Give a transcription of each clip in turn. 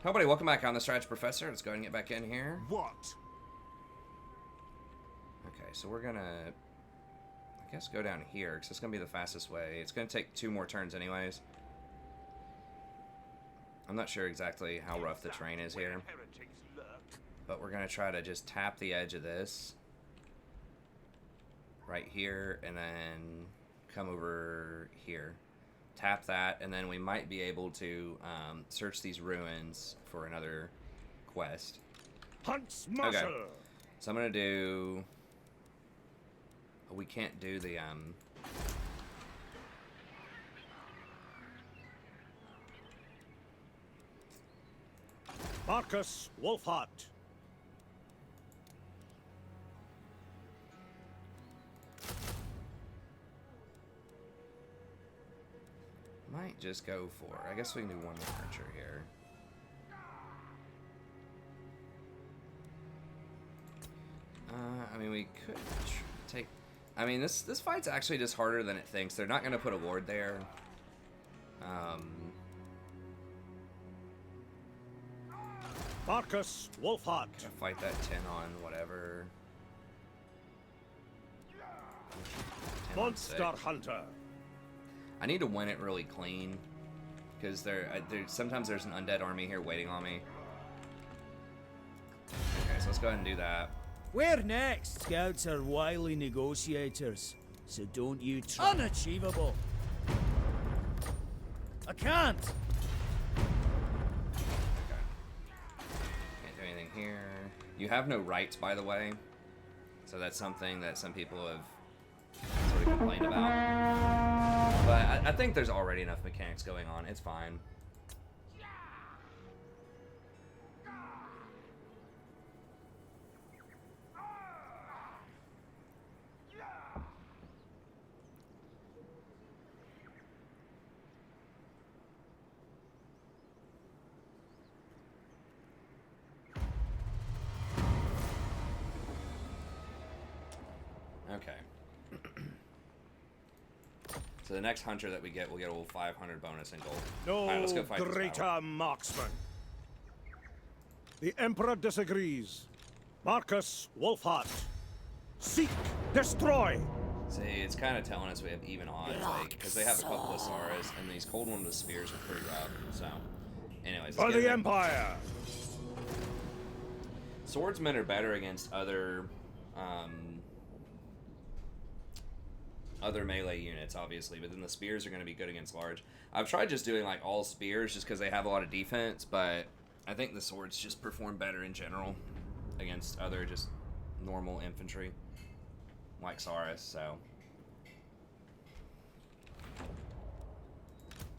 Hello, buddy. Welcome back on the Strategy Professor. Let's go ahead and get back in here. What? Okay, so we're gonna, I guess, go down here because it's gonna be the fastest way. It's gonna take 2 more turns, anyways. I'm not sure exactly how rough the terrain is here, but we're gonna try to just tap the edge of this right here, and then come over here. Tap that, and then we might be able to search these ruins for another quest. Hunt's muscle. Okay, so I'm gonna do. We can't do the Marcus Wulfhart. Might just go for. I guess we can do 1 more archer here. I mean, we could take. I mean, this fight's actually just harder than it thinks. They're not gonna put a ward there. Marcus Wulfhart. Gonna fight that 10 on whatever. 10 on Monster 6. Hunter. I need to win it really clean, because sometimes there's an undead army here waiting on me. Okay, so let's go ahead and do that. Where next? Scouts are wily negotiators, so don't you try. Unachievable! I can't! Okay. Can't do anything here. You have no rights, by the way, so that's something that some people have sort of complained about. But I think there's already enough mechanics going on. It's fine. Okay. So the next hunter that we get, we'll get a little 500 bonus in gold. No All right, let's go fight this greater battle. marksman. The Emperor disagrees. Marcus Wulfhart. Seek, destroy. See, it's kind of telling us we have even odds, like, because they have a couple of Saras, and these cold ones with spears are pretty rough. So, anyways, For let's get the in. Empire. Swordsmen are better against other melee units, obviously, but then the spears are going to be good against large. I've tried just doing like all spears just because they have a lot of defense, but I think the swords just perform better in general against other just normal infantry like Saras. So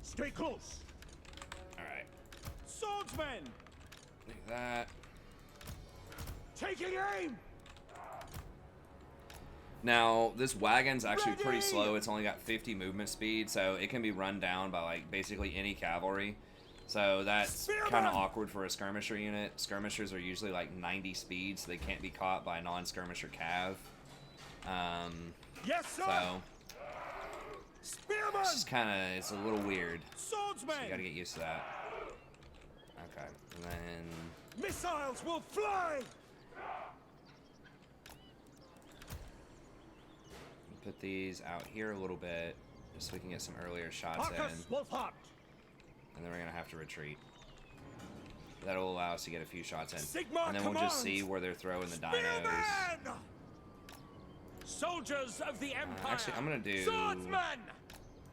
Stay close. all right, Swordsmen. like that. Taking aim. Now, this wagon's actually pretty slow. It's only got 50 movement speed, so it can be run down by, like, basically any cavalry. So that's kind of awkward for a skirmisher unit. Skirmishers are usually, like, 90 speed, so they can't be caught by a non-skirmisher cav. Yes, sir. So, Spearman. it's just kind of, it's a little weird. Swordsmen. So you gotta get used to that. Okay, and then... Missiles will fly. Put these out here a little bit, just so we can get some earlier shots Marcus in. Wulfhart. And then we're going to have to retreat. That'll allow us to get a few shots in. Sigma And then we'll just see commands. where they're throwing the dinos. Spearmen. Soldiers of the Empire. Actually, I'm going to do Swordsmen.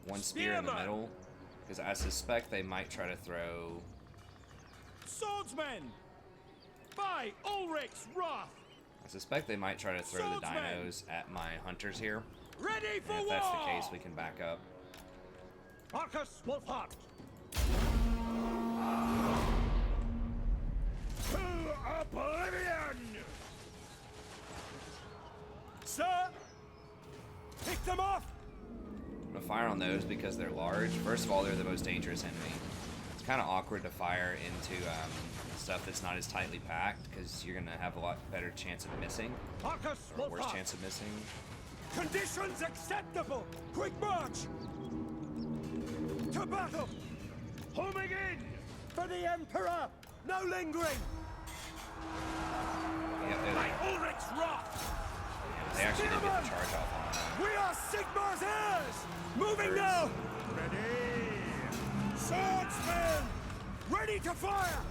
one spear in the Spearmen. middle, because I suspect they might try to throw... Swordsmen. By Ulrich's wrath. I suspect they might try to throw the Swordsmen. dinos at my hunters here. Ready for And if war. that's the case, we can back up. Marcus Wulfhart. To oblivion. Sir. Pick them off. I'm going to fire on those because they're large. First of all, they're the most dangerous enemy. It's kind of awkward to fire into stuff that's not as tightly packed, because you're going to have a lot better chance of missing. Marcus Or a worse Wulfhart. chance of missing. Conditions acceptable. Quick march. To battle. Homing in. For the Emperor. No lingering! Yeah, By Ulrich's wrath! they actually did get the charge off on that. We are Sigmar's heirs! Moving now! Ready! Swordsmen! Ready to fire!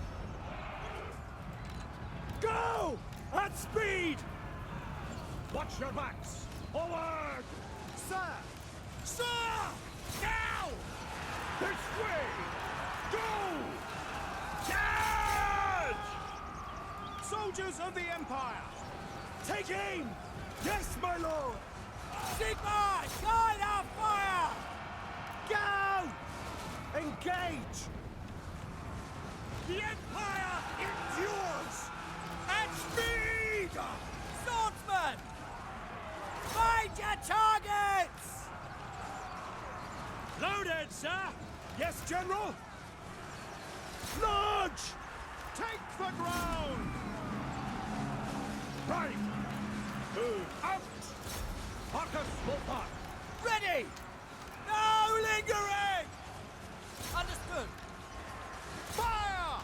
Go! At speed! Watch your backs! Forward! Sir! Sir! Now! This way! Go! Charge! Soldiers of the Empire! Take aim! Yes, my lord! Sigmar, guide our fire! Go! Engage! The Empire endures! At speed! Swordsman! Find your targets! Loaded, sir! Yes, General! Launch! Take the ground! Right! Move out! Marcus Wulfhart! Ready! No lingering! Understood. Fire!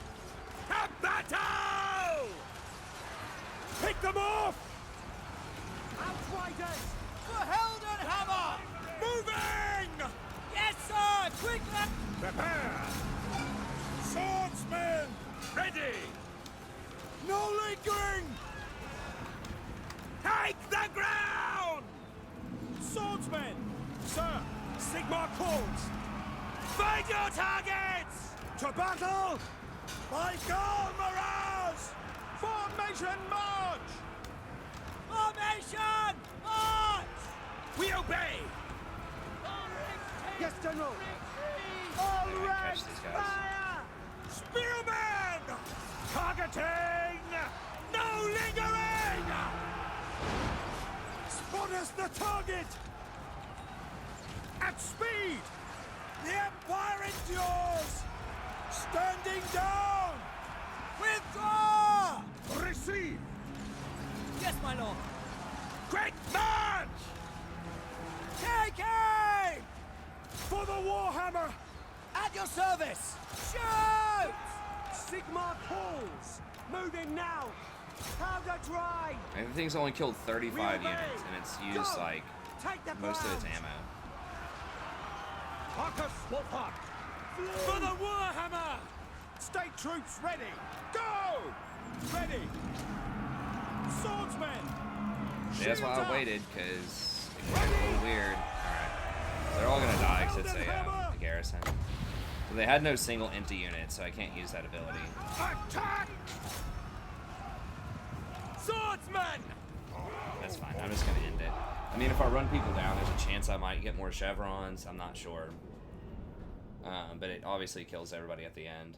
To battle! Pick them off! Outriders! For Heldenhammer! Moving! Yes, sir! Quickly! Prepare! Swordsmen! Ready! No lingering! Take the ground! Swordsmen! Sir, Sigmar calls! Find your targets! To battle! By God, Mirage! Formation march! Formation! March! We obey! Yes, General! All They're gonna catch ranks these guys. fire! Spearmen! Targeting! No lingering! Spot us the target! At speed! The Empire endures! Standing down! Withdraw! Receive! Yes, my lord. Great march! Take aim! For the Warhammer! At your service! Shoot! Sigmar calls! Moving now! Powder dry! And the thing's only killed 35 We obey. units, and it's used Go. like Take the most of its ground. ammo. Marcus Wulfhart! For the Warhammer! State troops ready! Go! Ready! Swordsmen! See, that's why Shields I up. waited, because it was a little weird. Alright. They're all gonna die because it's a garrison. So they had no single empty unit, so I can't use that ability. Attack! Swordsmen! That's fine. I'm just gonna end it. I mean, if I run people down, there's a chance I might get more chevrons. I'm not sure. But it obviously kills everybody at the end.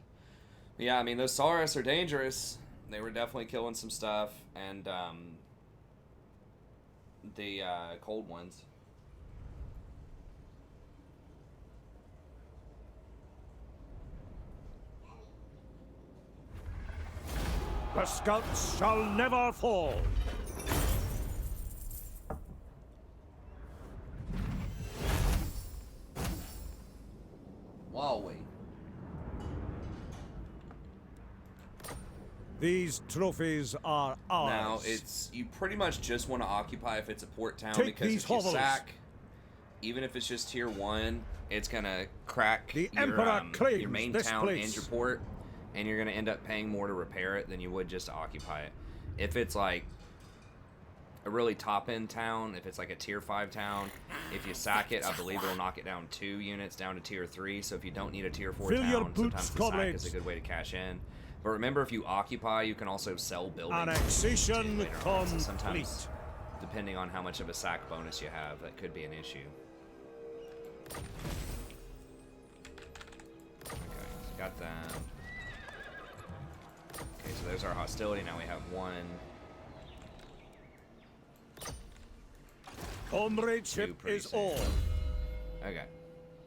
But yeah, I mean, those Saurus are dangerous. They were definitely killing some stuff. And the cold ones. The scouts shall never fall! Wowee. These trophies are ours. Now, it's you pretty much just want to occupy if it's a port town, Take because these if you hovels. sack, even if it's just tier 1, it's gonna crack The your, Emperor claims your main this town place. and your port, and you're gonna end up paying more to repair it than you would just to occupy it. If it's like a really top-end town, if it's like a tier 5 town, if you sack it, I believe it'll knock it down 2 units down to tier 3. So if you don't need a tier 4 Fill town, your boots, sometimes the sack comrades. is a good way to cash in. But remember, if you occupy, you can also sell buildings. Annexation later on. So complete. sometimes, depending on how much of a sack bonus you have, that could be an issue. Okay, so got them. Okay, so there's our hostility. Now we have 1. Comradeship pretty is safe. all. Okay,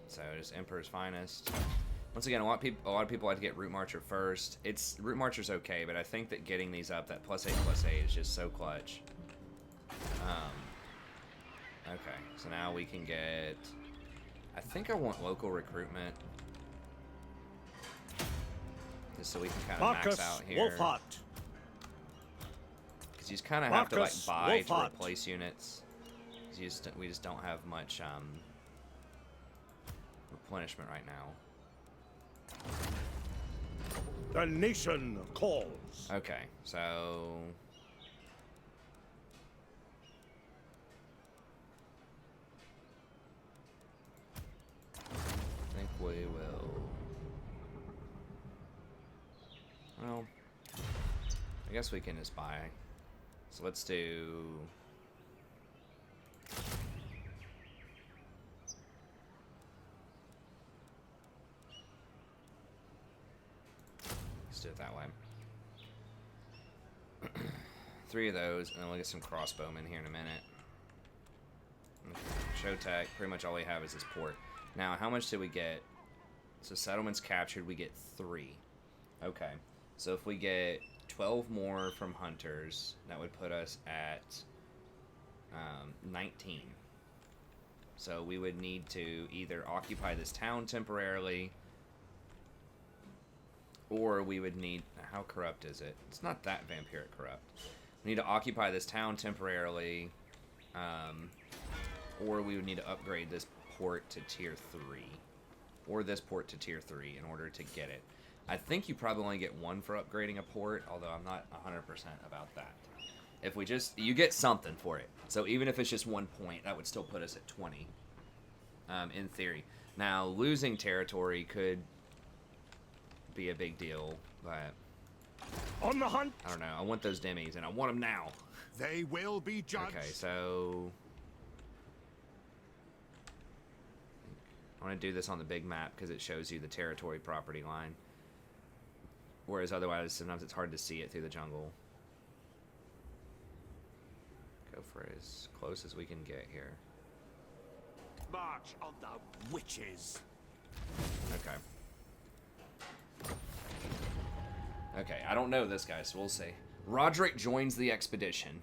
so just Emperor's Finest. Once again, a lot of people like to get Root Marcher first. Root Marcher's okay, but I think that getting these up, that +8/+8 is just so clutch. Okay, so now we can get. I think I want local recruitment. just so we can kind of max out here. Wulfhart. Because you just kind of have to like Marcus buy to Wulfhart. replace units. 'Cause we just don't have much replenishment right now. The nation calls. Okay, so I think we will. Well, I guess we can just buy. So let's do. Let's do it that way. 3 of those, and then we'll get some crossbowmen here in a minute. Showtech, pretty much all we have is this port. Now, how much did we get? So settlements captured, we get 3. Okay, so if we get 12 more from hunters, that would put us at 19. So we would need to either occupy this town temporarily, or we would need... How corrupt is it? It's not that vampiric corrupt. We need to occupy this town temporarily, or we would need to upgrade this port to tier 3. Or this port to tier 3 in order to get it. I think you probably only get 1 for upgrading a port, although I'm not 100% about that. If we just... You get something for it. So even if it's just 1 point, that would still put us at 20. In theory. Now, losing territory could be a big deal, but... On the hunt. I don't know. I want those demis, and I want them now. They will be judged. Okay, so... I want to do this on the big map because it shows you the territory property line. Whereas otherwise, sometimes it's hard to see it through the jungle. Go for as close as we can get here. March on the witches. Okay. Okay, I don't know this guy, so we'll see. Roderick joins the expedition.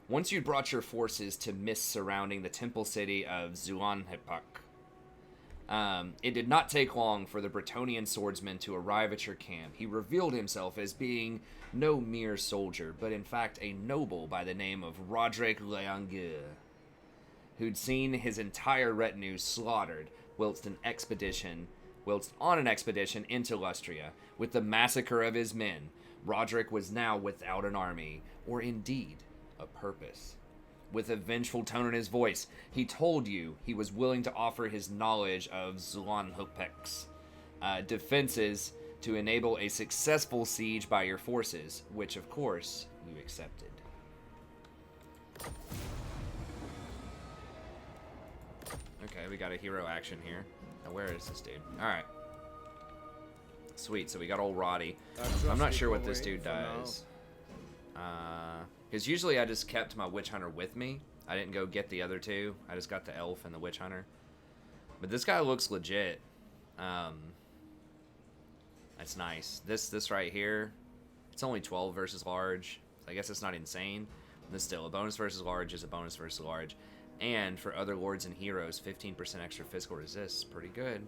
Once you'd brought your forces to mists surrounding the temple city of Zuanhipak, it did not take long for the Bretonnian swordsman to arrive at your camp. He revealed himself as being no mere soldier, but in fact a noble by the name of Roderick Leangeur, who'd seen his entire retinue slaughtered whilst on an expedition into Lustria. With the massacre of his men, Roderick was now without an army, or indeed a purpose. With a vengeful tone in his voice, he told you he was willing to offer his knowledge of Zuanhopek's defenses to enable a successful siege by your forces, which, of course, you accepted. Okay, we got a hero action here. Now, where is this dude? Alright. Sweet, so we got old Roddy. I'm not sure what this dude does. Because usually I just kept my Witch Hunter with me. I didn't go get the other 2. I just got the Elf and the Witch Hunter. But this guy looks legit. That's nice. This right here, it's only 12 versus large. So I guess it's not insane. But still, a bonus versus large is a bonus versus large. And for other lords and heroes, 15% extra physical resist. Pretty good.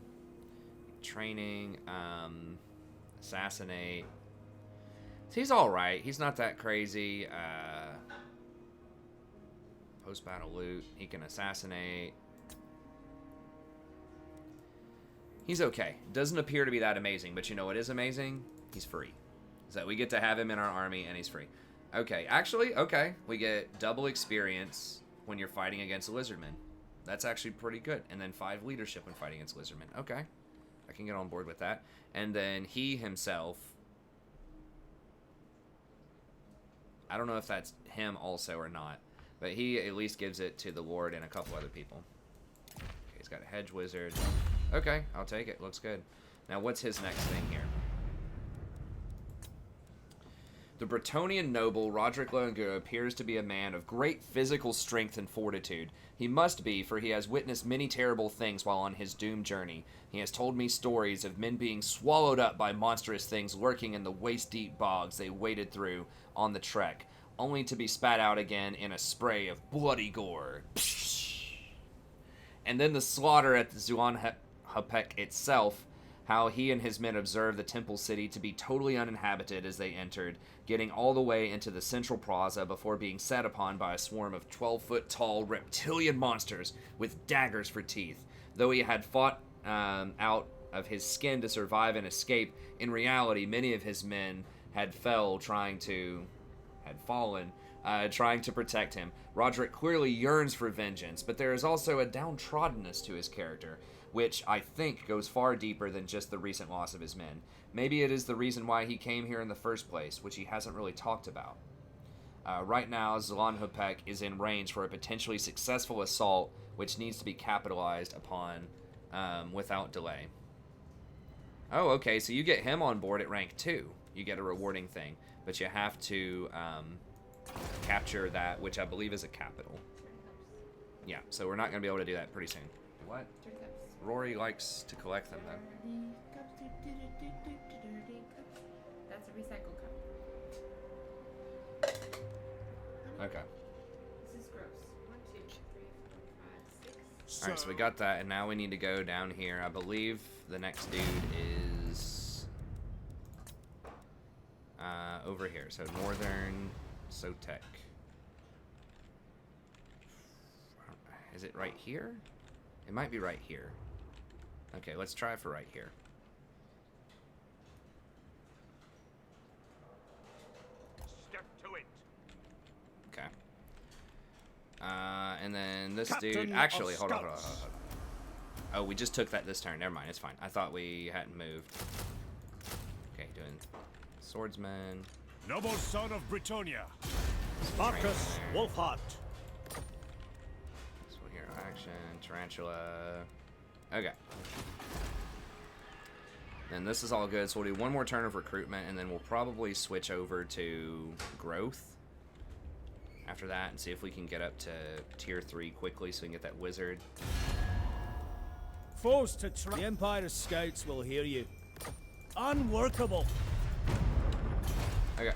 Training, assassinate. So he's alright. He's not that crazy. Post-battle loot. He can assassinate. He's okay. Doesn't appear to be that amazing, but you know what is amazing? He's free. So we get to have him in our army, and he's free. Okay, actually, okay. We get double experience when you're fighting against a Lizardmen. That's actually pretty good. And then 5 leadership when fighting against Lizardmen. Okay. I can get on board with that. And then he himself... I don't know if that's him also or not. But he at least gives it to the Lord and a couple other people. Okay, he's got a Hedge Wizard. Okay, I'll take it. Looks good. Now, what's his next thing here? The Bretonnian noble Roderick Leangeur appears to be a man of great physical strength and fortitude. He must be, for he has witnessed many terrible things while on his doomed journey. He has told me stories of men being swallowed up by monstrous things lurking in the waist-deep bogs they waded through on the trek, only to be spat out again in a spray of bloody gore. And then the slaughter at the Zuanhopek itself, how he and his men observed the temple city to be totally uninhabited as they entered, getting all the way into the central plaza before being set upon by a swarm of 12-foot-tall reptilian monsters with daggers for teeth. Though he had fought out of his skin to survive and escape, in reality, many of his men had fallen trying to protect him. Roderick clearly yearns for vengeance, but there is also a downtroddenness to his character, which I think goes far deeper than just the recent loss of his men. Maybe it is the reason why he came here in the first place, which he hasn't really talked about. Right now, Zlanhopek is in range for a potentially successful assault, which needs to be capitalized upon without delay. Oh, okay, so you get him on board at rank 2. You get a rewarding thing, but you have to capture that, which I believe is a capital. Yeah, so we're not going to be able to do that pretty soon. What? Rory likes to collect them, though. That's a recycled cup. Okay. This is gross. 1, 2, 3, 4, 5, 6. Alright, so we got that, and now we need to go down here. I believe the next dude is over here. So Northern Sotek. Is it right here? It might be right here. Okay, let's try for right here. Step to it. Okay. And then this Captain dude... Actually, of hold on. Scouts. Oh, we just took that this turn. Never mind, it's fine. I thought we hadn't moved. Okay, doing swordsman. Noble son of Britonia. Marcus Wulfhart. So here, action, tarantula. Okay. Then this is all good. So we'll do one more turn of recruitment, and then we'll probably switch over to growth after that and see if we can get up to tier 3 quickly so we can get that wizard. Foes to try. The Empire's scouts will hear you. Unworkable. Okay.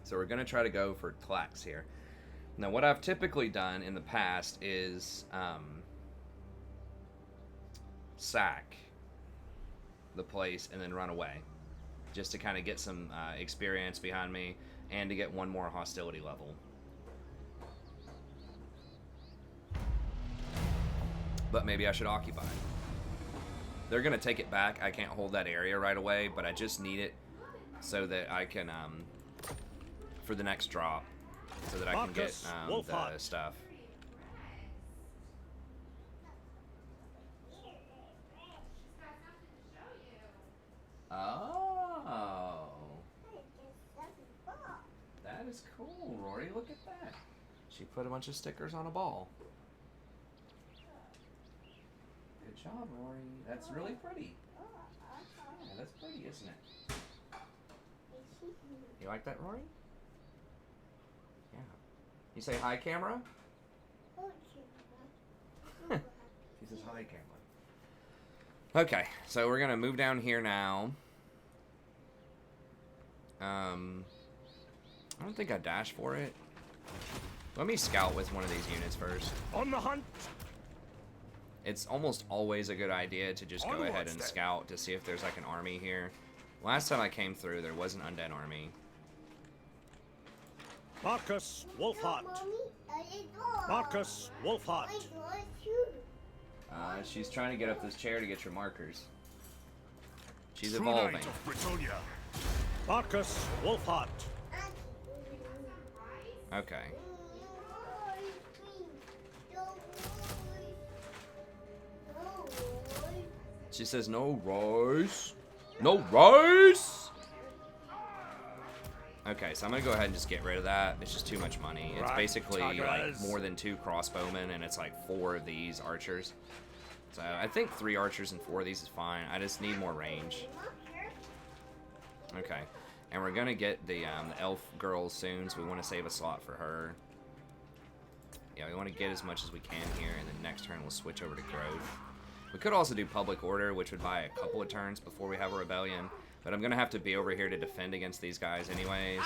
So we're going to try to go for Tlax here. Now, what I've typically done in the past is sack the place and then run away, just to kind of get some experience behind me and to get one more hostility level. But maybe I should occupy. They're going to take it back. I can't hold that area right away, but I just need it so that I can... for the next drop, so that I can get the stuff. Oh, that is cool, Rory. Look at that. She put a bunch of stickers on a ball. Good job, Rory. That's really pretty. Yeah, that's pretty, isn't it? You like that, Rory? Yeah. You say hi, camera? She says hi, camera. Okay, so we're gonna move down here now. I don't think I dashed for it. Let me scout with one of these units first. On the hunt. It's almost always a good idea to just go ahead and scout to see if there's like an army here. Last time I came through, there was an undead army. Marcus Wulfhart. Marcus Wulfhart. She's trying to get up this chair to get your markers. She's True evolving. Knight of Britonia. Marcus Wulfhart. Okay. She says no rice. No rice! Okay, so I'm gonna go ahead and just get rid of that. It's just too much money. It's basically like more than 2 crossbowmen, and it's like 4 of these archers. So I think 3 archers and 4 of these is fine. I just need more range. Okay, and we're gonna get the elf girl soon, so we want to save a slot for her. Yeah, we want to get as much as we can here, and then next turn we'll switch over to growth. We could also do public order, which would buy a couple of turns before we have a rebellion. But I'm going to have to be over here to defend against these guys anyways.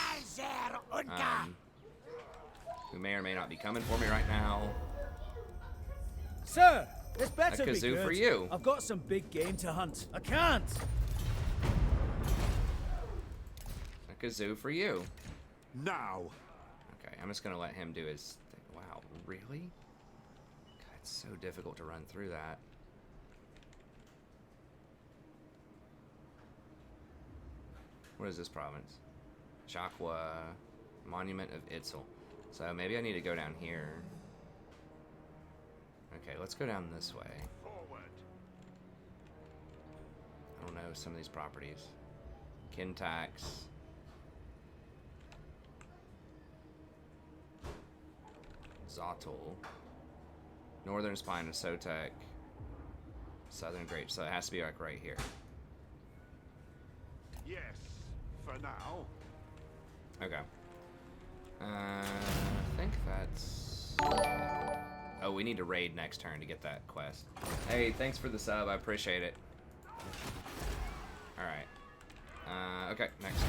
Who may or may not be coming for me right now. Sir, this better A be kazoo good. for you. I've got some big game to hunt. I can't. A kazoo for you. Now. Okay, I'm just going to let him do his thing. Wow, really? God, it's so difficult to run through that. What is this province? Chakwa, Monument of Itzel. So maybe I need to go down here. Okay, let's go down this way. Forward. I don't know some of these properties. Kintax. Zotl. Northern Spine of Sotek. Southern Grape. So it has to be like right here. Yes, for now. Okay. I think that's... Oh, we need to raid next turn to get that quest. Hey, thanks for the sub. I appreciate it. Alright. Okay, next.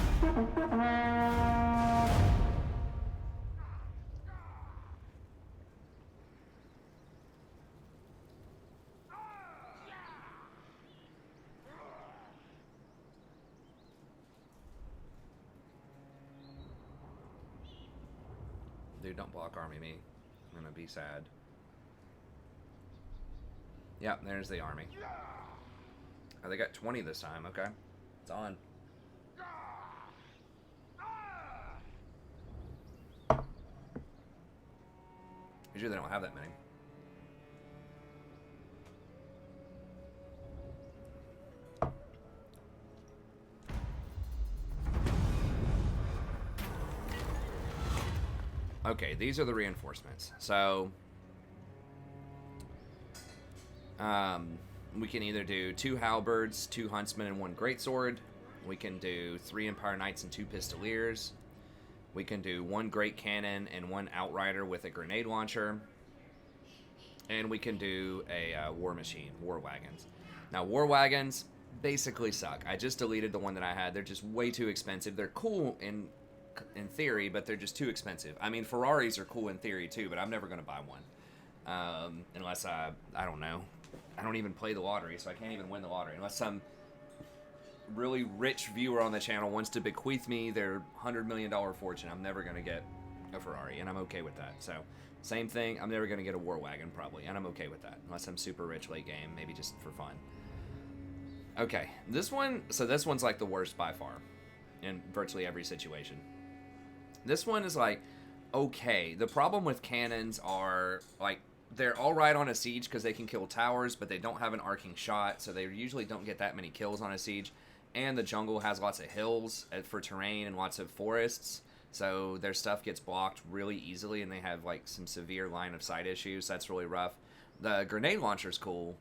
Dude, don't block army me. I'm gonna be sad. Yep, there's the army. Oh, they got 20 this time. Okay. It's on. Usually they don't have that many. Okay, these are the reinforcements. So, we can either do 2 halberds, 2 huntsmen, and 1 greatsword. We can do 3 Empire Knights and 2 pistoliers. We can do 1 great cannon and 1 outrider with a grenade launcher. And we can do a war machine, war wagons. Now, war wagons basically suck. I just deleted the one that I had. They're just way too expensive. They're cool in theory, but they're just too expensive. I mean, Ferraris are cool in theory too, but I'm never going to buy one. Unless I don't know. I don't even play the lottery, so I can't even win the lottery. Unless some really rich viewer on the channel wants to bequeath me their $100 million fortune, I'm never going to get a Ferrari, and I'm okay with that. So, same thing, I'm never going to get a war wagon, probably, and I'm okay with that. Unless I'm super rich late game, maybe just for fun. Okay, this one's like the worst by far in virtually every situation. This one is like, okay. The problem with cannons are, like, they're alright on a siege because they can kill towers, but they don't have an arcing shot, so they usually don't get that many kills on a siege. And the jungle has lots of hills for terrain and lots of forests, so their stuff gets blocked really easily, and they have, like, some severe line of sight issues. That's really rough. The grenade launcher's cool,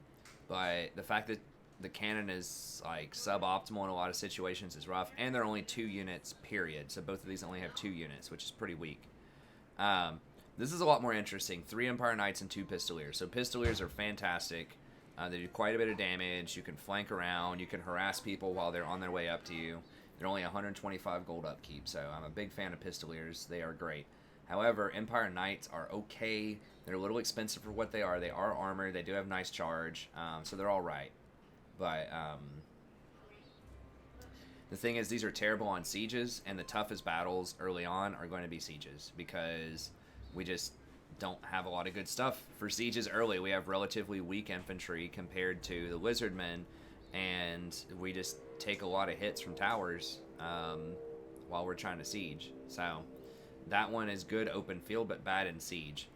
but the fact that the cannon is, like, suboptimal in a lot of situations is rough, and they're only 2 units, period. So both of these only have 2 units, which is pretty weak. This is a lot more interesting. 3 Empire Knights and 2 Pistoliers. So Pistoliers are fantastic. They do quite a bit of damage. You can flank around. You can harass people while they're on their way up to you. They're only 125 gold upkeep, so I'm a big fan of Pistoliers. They are great. However, Empire Knights are okay. They're a little expensive for what they are. They are armored. They do have nice charge, so they're all right. But the thing is, these are terrible on sieges, and the toughest battles early on are going to be sieges, because we just don't have a lot of good stuff for sieges early. We have relatively weak infantry compared to the Lizardmen, and we just take a lot of hits from towers while we're trying to siege. So that one is good open field, but bad in siege.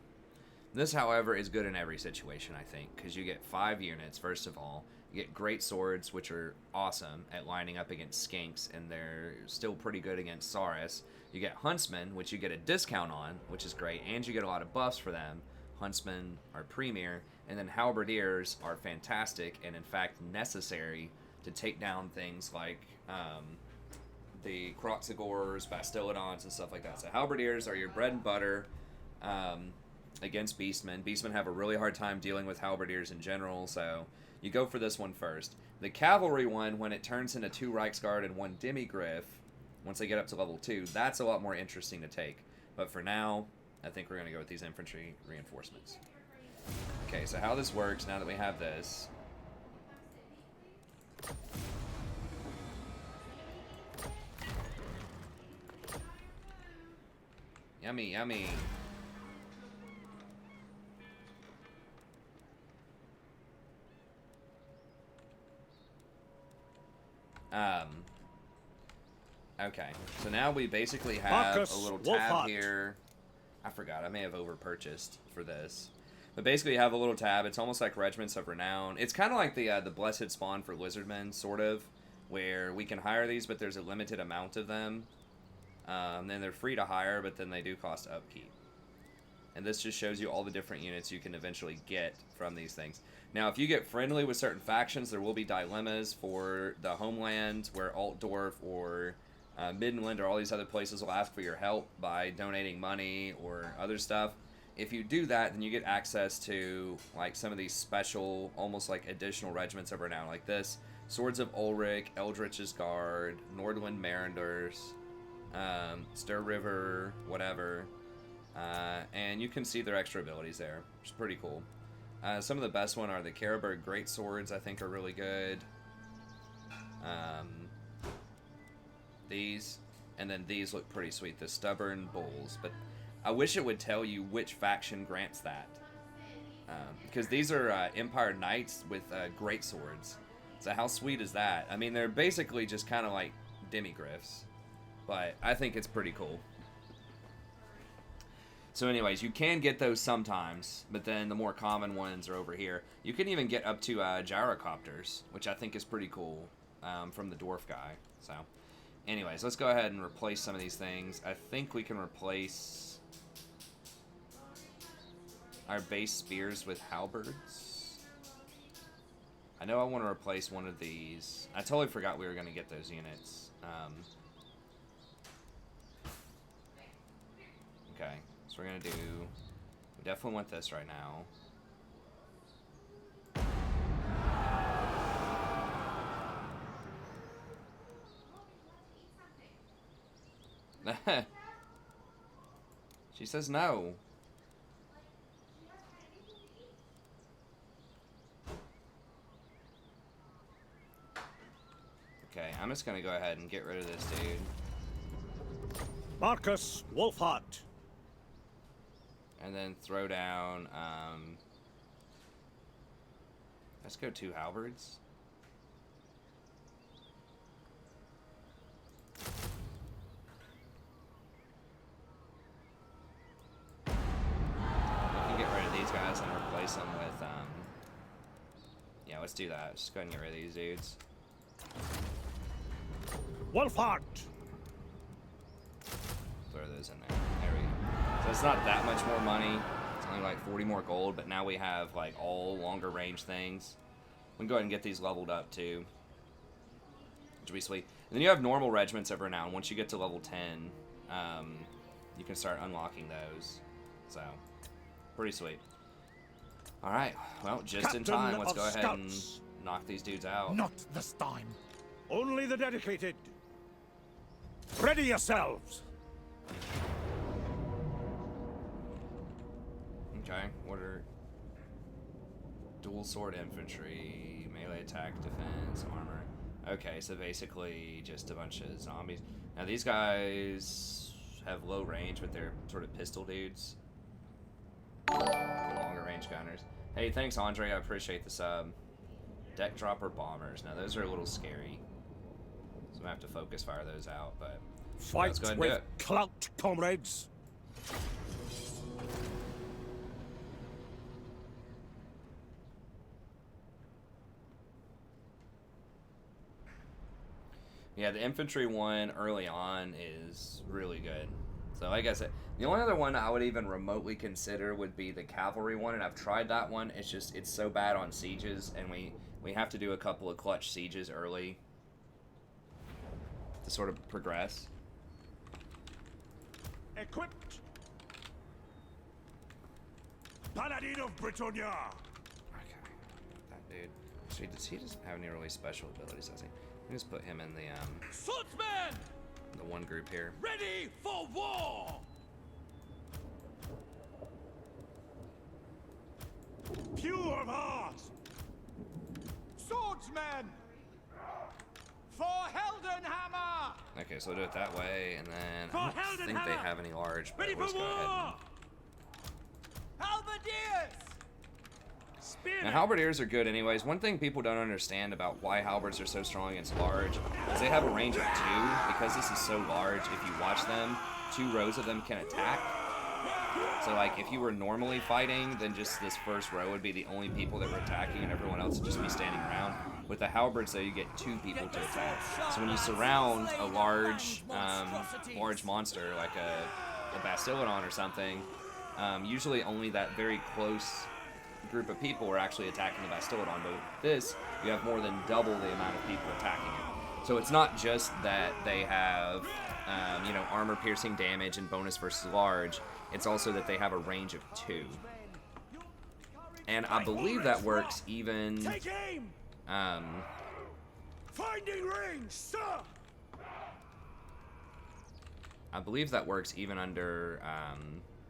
This, however, is good in every situation, I think, because you get 5 units, first of all. You get great swords, which are awesome at lining up against skinks, and they're still pretty good against Saurus. You get huntsmen, which you get a discount on, which is great, and you get a lot of buffs for them. Huntsmen are premier, and then halberdiers are fantastic and, in fact, necessary to take down things like the Kroxigors, Bastillodons, and stuff like that. So halberdiers are your bread and butter against beastmen. Beastmen have a really hard time dealing with halberdiers in general, so you go for this one first. The cavalry one, when it turns into 2 Reichsguard and 1 Demigriff, once they get up to level 2, that's a lot more interesting to take. But for now, I think we're going to go with these infantry reinforcements. Okay, so how this works now that we have this. Yummy, yummy. Okay, so now we basically have a little tab Wulfhart. here. I forgot, I may have over-purchased for this. But basically you have a little tab. It's almost like Regiments of Renown. It's kind of like the Blessed Spawn for Lizardmen, sort of, where we can hire these, but there's a limited amount of them. Then they're free to hire, but then they do cost upkeep. And this just shows you all the different units you can eventually get from these things. Now, if you get friendly with certain factions, there will be dilemmas for the homeland, where Altdorf or Midland or all these other places will ask for your help by donating money or other stuff. If you do that, then you get access to like some of these special, almost like additional regiments of renown, like this: Swords of Ulrich, Eldritch's Guard, Nordland Mariners, Stir River, whatever. And you can see their extra abilities there, which is pretty cool. Some of the best one are the Karaberg Great Swords, I think are really good. These, and then these look pretty sweet, the Stubborn Bulls, but I wish it would tell you which faction grants that. Because these are Empire Knights with great swords. So how sweet is that? I mean, they're basically just kind of like demigriffs, but I think it's pretty cool. So anyways, you can get those sometimes, but then the more common ones are over here. You can even get up to gyrocopters, which I think is pretty cool, from the dwarf guy. So anyways, let's go ahead and replace some of these things. I think we can replace our base spears with halberds. I know I want to replace one of these. I totally forgot we were going to get those units. Okay, so we're going to do... We definitely want this right now. She says no. Okay, I'm just gonna go ahead and get rid of this dude. Marcus Wulfhart. And then throw down, let's go 2 halberds. These guys and replace them with, yeah, let's do that. Just go ahead and get rid of these dudes. Wulfhart. Throw those in there. There we go. So it's not that much more money. It's only like 40 more gold, but now we have like all longer range things. We can go ahead and get these leveled up too, which will be sweet. And then you have normal regiments of renown. Once you get to level 10, you can start unlocking those. So, pretty sweet. Alright, well, just in time, let's go ahead and knock these dudes out. Not this time. Only the dedicated. Ready yourselves. Okay, what are... Dual sword infantry, melee attack, defense, armor. Okay, so basically just a bunch of zombies. Now these guys have low range, but they're sort of pistol dudes. Longer range gunners. Hey, thanks Andre, I appreciate the sub. Deck dropper bombers. Now those are a little scary, so I'm gonna have to focus fire those out. But Fight let's go ahead and do with it. clout, comrades. Yeah, the infantry one early on is really good. So like I said, the only other one I would even remotely consider would be the cavalry one, and I've tried that one. It's just, it's so bad on sieges, and we have to do a couple of clutch sieges early to sort of progress. Equipped. Paladin of Britannia. Okay, that dude. Actually, he doesn't have any really special abilities, does he? Let me just put him in Swordsmen, the one group here. ready for war! Pure of heart! Swordsmen! For Heldenhammer! Okay, so we'll do it that way, and then For I don't think they Heldenhammer! have any large, but Ready we'll for just go ahead. war! Halberdiers! Spearmen! Now, halberdiers are good anyways. One thing people don't understand about why halberds are so strong against large is they have a range of 2. Because this is so large, if you watch them, 2 rows of them can attack. So, like, if you were normally fighting, then just this first row would be the only people that were attacking and everyone else would just be standing around. With the halberds, though, you get 2 people to attack. So when you surround a large monster, like a Bastillodon or something, usually only that very close group of people are actually attacking the Bastillodon. But with this, you have more than double the amount of people attacking it. So it's not just that they have, armor-piercing damage and bonus versus large. It's also that they have a range of 2. And I believe that works even... Take aim! Finding range, sir! I believe that works even under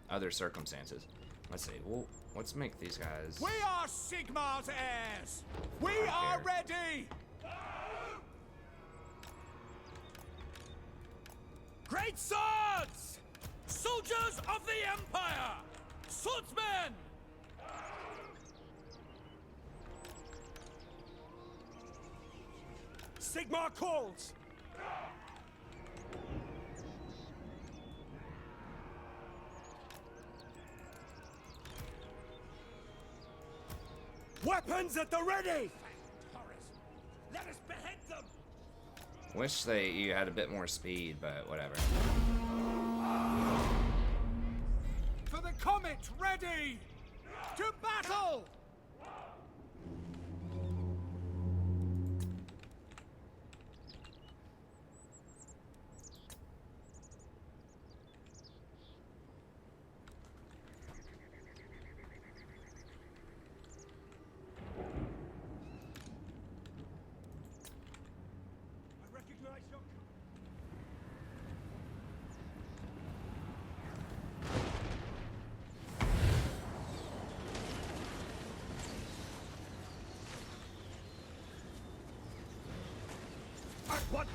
other circumstances. Let's see. Well, let's make these guys... We are Sigmar's heirs! We are ready! Great swords! Soldiers of the Empire! Swordsmen! Sigmar calls! Weapons at the ready! Let us behead them! Wish you had a bit more speed, but whatever. For the comet, ready! To battle! I recognize your... At once!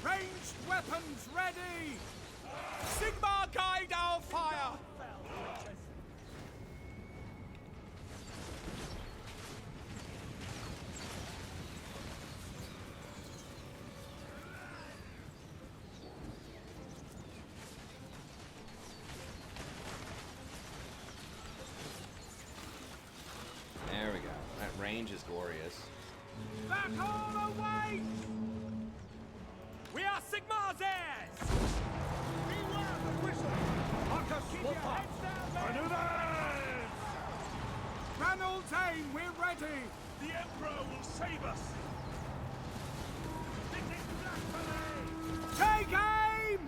Ranged weapons ready! Sigmar guide our fire! There we go. That range is glorious. Back all away! We are Sigmar's heirs! Beware the whistle! Marcus, keep your heads down, men! Ranald's aim, we're ready! The Emperor will save us! Take aim!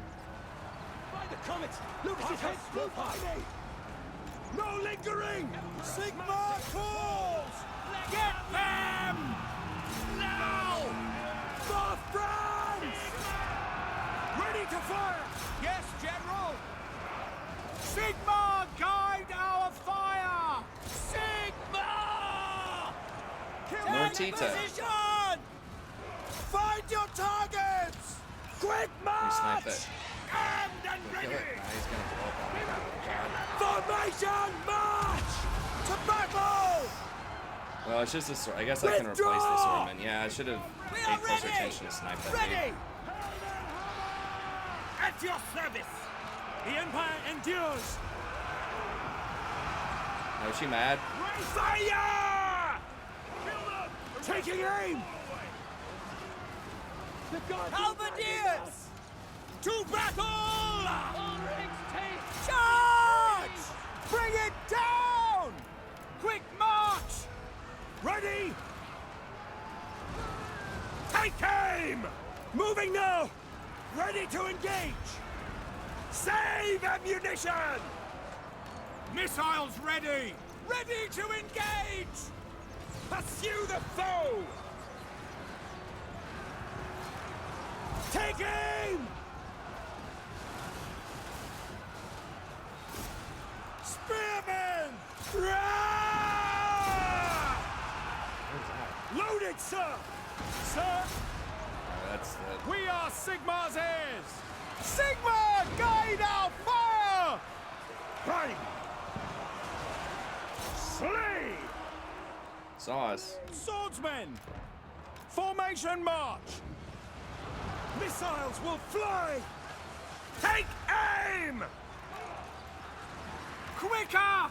By the comet! Look at his head, Wulfhart! No lingering! Sigmar calls! Get them! Now! For France! Ready to fire! Yes, General! Sigmar, guide our fire! Sigmar! Kill More the Tita. position! Find your targets! Quick march! Snipe it. Armed and Kill ready! it. He's gonna blow up on me. Formation march! To battle! Well, it's just a sword. I guess I can replace the swordman. Yeah, I should have paid closer attention to snipe that Ready! dude. At your service! The Empire endures! Oh, is she mad? Fire! Taking aim! Halberdiers! To battle! Charge! Bring it down! Quick march! Ready! Take aim! Moving now! Ready to engage! Save ammunition! Missiles ready! Ready to engage! Pursue the foe! Take aim! Spearmen! Rah! Loaded, sir! Sir, That's the... we are Sigmar's heirs! Sigmar, guide our fire! Bang! Slay! Sauce. Swordsmen! Formation march! Missiles will fly! Take aim! Quicker!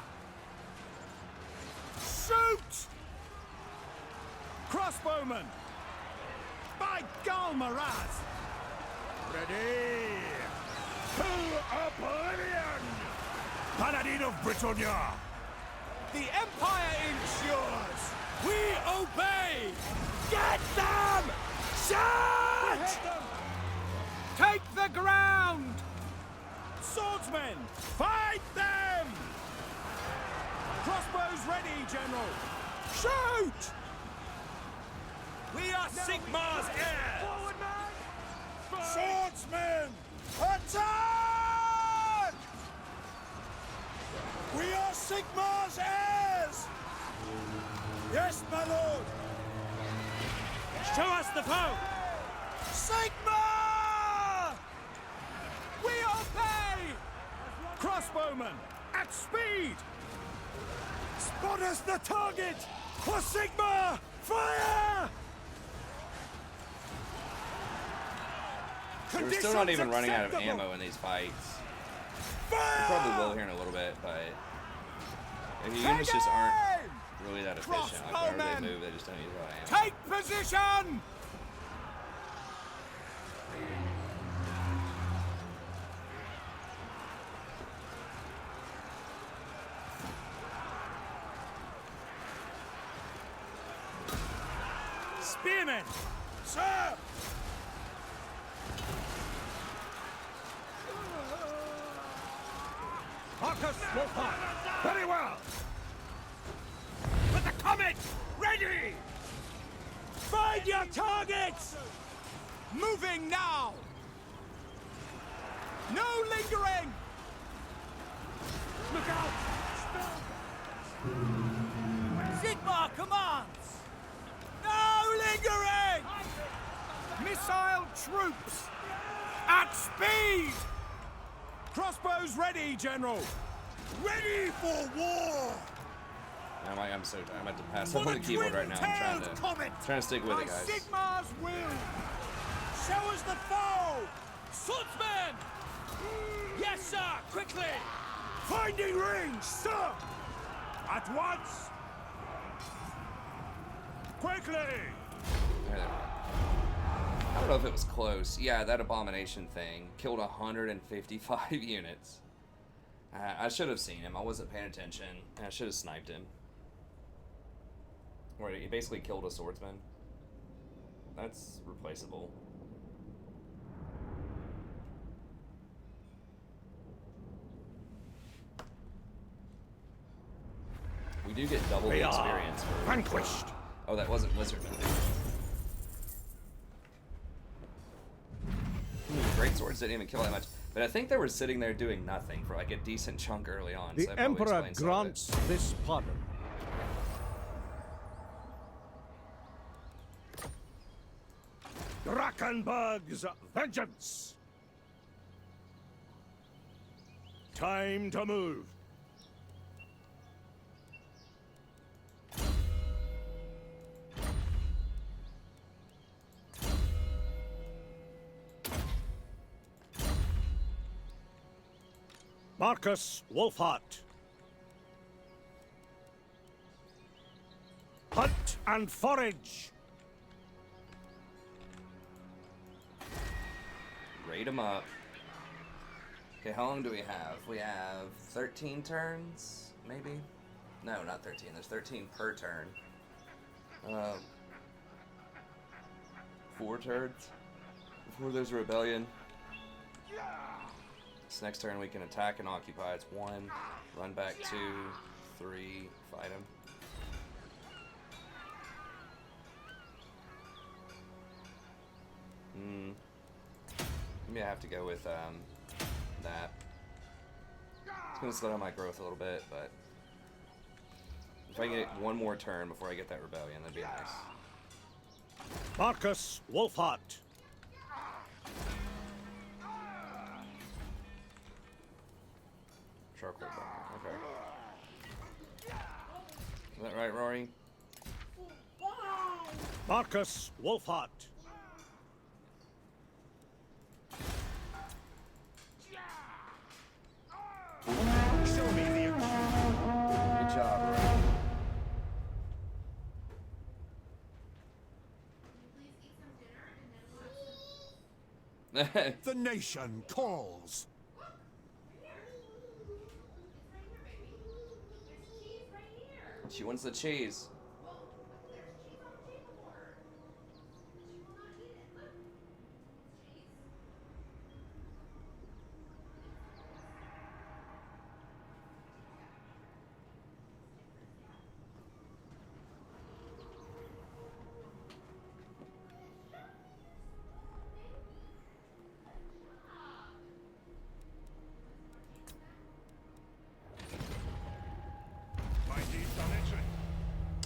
Shoot! Crossbowmen! By Galmaraz! Ready! To oblivion! Paladin of Britannia! The Empire ensures! We obey! Get them! Shoot! Take the ground! Swordsmen, fight them! Crossbows ready, General! Shoot! We are Sigmar's heirs! Forward, man! Swordsmen, attack! We are Sigmar's heirs! Yes, my lord! Show us the foe! Sigmar! We obey! Crossbowmen, at speed! Spot us the target! For Sigmar! Fire! We're still not even running out of ammo in these fights. We probably will here in a little bit, but the units just aren't really that efficient. Like whenever they move, they just don't use a lot of ammo. Take position! Spearmen! Sir! Marcus Wulfhart! Very well! With the comet! Ready! Find your targets! Moving now! No lingering! Look out! Sigmar commands! No lingering! Missile troops! At speed! Crossbows ready, General! Ready for war! I'm so tired. I'm about to pass up on the keyboard right now. I'm trying to stick with it, guys. Sigmar's will! Show us the foe! Swordsman! Yes, sir! Quickly! Finding range, sir! At once! Quickly! There they are. I don't know if it was close. Yeah, that abomination thing killed 155 units. I should have seen him. I wasn't paying attention. I should have sniped him. Where he basically killed a swordsman. That's replaceable. We do get double the experience for vanquished. Oh, that wasn't Lizardmen. Great swords didn't even kill that much, but I think they were sitting there doing nothing for like a decent chunk early on. The so that probably Emperor explains some of it. grants this pardon. Drakenberg's vengeance! Time to move. Marcus Wulfhart. Hunt and forage. Raid them up. Okay, how long do we have? We have 13 turns, maybe? No, not 13. There's 13 per turn. 4 turns before there's a rebellion. This next turn we can attack and occupy. It's 1, run back 2, 3 fight him. Maybe I have to go with that. It's gonna slow down my growth a little bit, but if I can get one more turn before I get that rebellion, that'd be nice. Marcus Wulfhart. Charcoal bomb. Okay. Is that right, Rory? Marcus Wulfhart. Show me the Good job, Rory. The nation calls. She wants the cheese.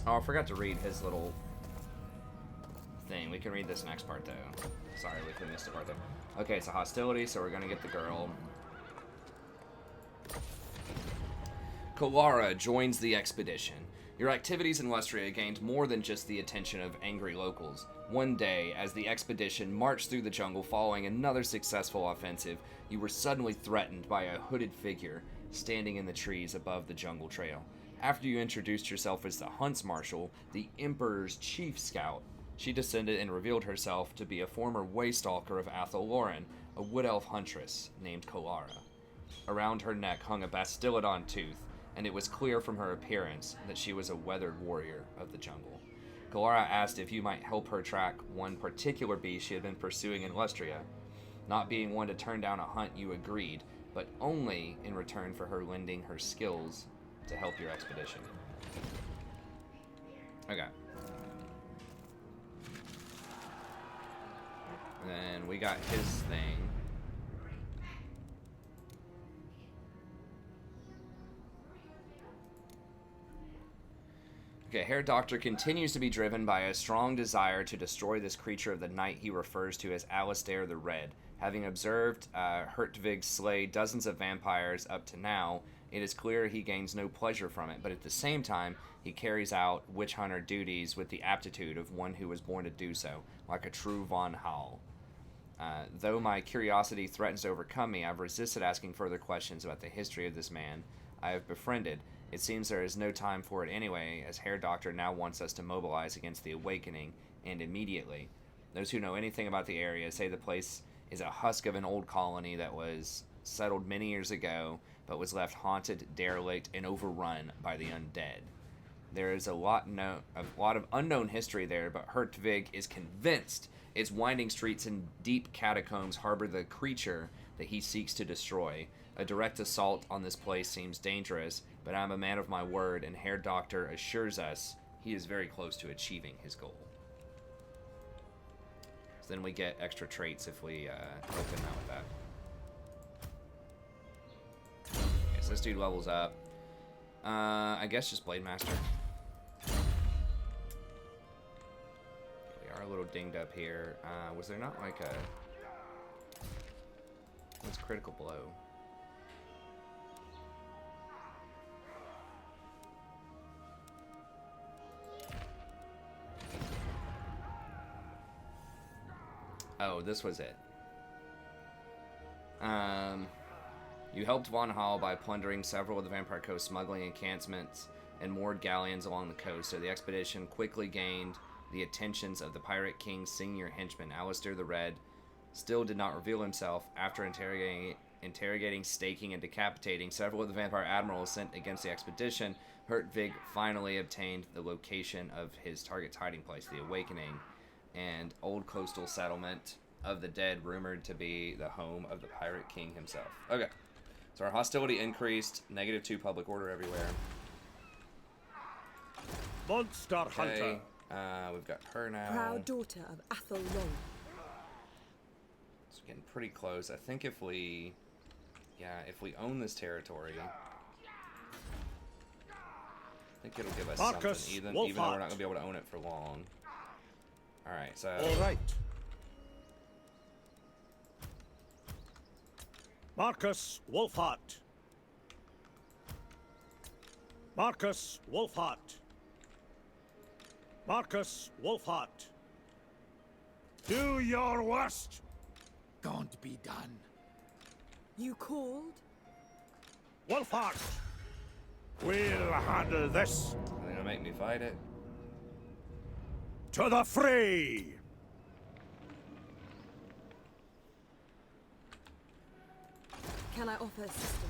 Oh, I forgot to read his little thing. We can read this next part, though. Sorry, we missed a part, though. Okay, it's a hostility, so we're gonna get the girl. Kolara joins the expedition. Your activities in Lustria gained more than just the attention of angry locals. One day, as the expedition marched through the jungle following another successful offensive, you were suddenly threatened by a hooded figure standing in the trees above the jungle trail. After you introduced yourself as the Hunts Marshal, the Emperor's chief scout, she descended and revealed herself to be a former waystalker of Athel Loren, a wood elf huntress named Kolara. Around her neck hung a Bastillodon tooth, and it was clear from her appearance that she was a weathered warrior of the jungle. Kolara asked if you might help her track one particular beast she had been pursuing in Lustria. Not being one to turn down a hunt, you agreed, but only in return for her lending her skills to help your expedition. Okay. And then we got his thing. Okay, Herr Doctor continues to be driven by a strong desire to destroy this creature of the night he refers to as Alistair the Red. Having observed Hertvig slay dozens of vampires up to now, it is clear he gains no pleasure from it, but at the same time, he carries out witch hunter duties with the aptitude of one who was born to do so, like a true Von Hall. Though my curiosity threatens to overcome me, I've resisted asking further questions about the history of this man I have befriended. It seems there is no time for it anyway, as Herr Doctor now wants us to mobilize against the Awakening, and immediately. Those who know anything about the area say the place is a husk of an old colony that was settled many years ago, but was left haunted, derelict, and overrun by the undead. There is a lot of unknown history there, but Hertvig is convinced its winding streets and deep catacombs harbor the creature that he seeks to destroy. A direct assault on this place seems dangerous, but I'm a man of my word, and Herr Doctor assures us he is very close to achieving his goal. So then we get extra traits if we open that with that. Okay, so this dude levels up. I guess just Blade Master. We are a little dinged up here. Was there not like a... What's critical blow? Oh, this was it. You helped Von Hall by plundering several of the Vampire Coast smuggling encampments and moored galleons along the coast, so the expedition quickly gained the attentions of the Pirate King's senior henchman, Alistair the Red. Still did not reveal himself. After interrogating, staking, and decapitating several of the vampire admirals sent against the expedition, Hertvig finally obtained the location of his target's hiding place, the Awakening, and old coastal settlement of the dead, rumored to be the home of the Pirate King himself. Okay, so our hostility increased, -2 public order everywhere. Monster Okay. hunter. We've got her now. Proud daughter of Athel Long. It's getting pretty close. I think if we own this territory, I think it'll give us Marcus something, even though we're Wulfhart. not going to be able to own it for long. Alright, so... All right. Marcus Wulfhart. Marcus Wulfhart. Marcus Wulfhart. Do your worst. Can't be done. You called? Wulfhart. We'll handle this. They're going to make me fight it. To the fray. Can I offer assistance?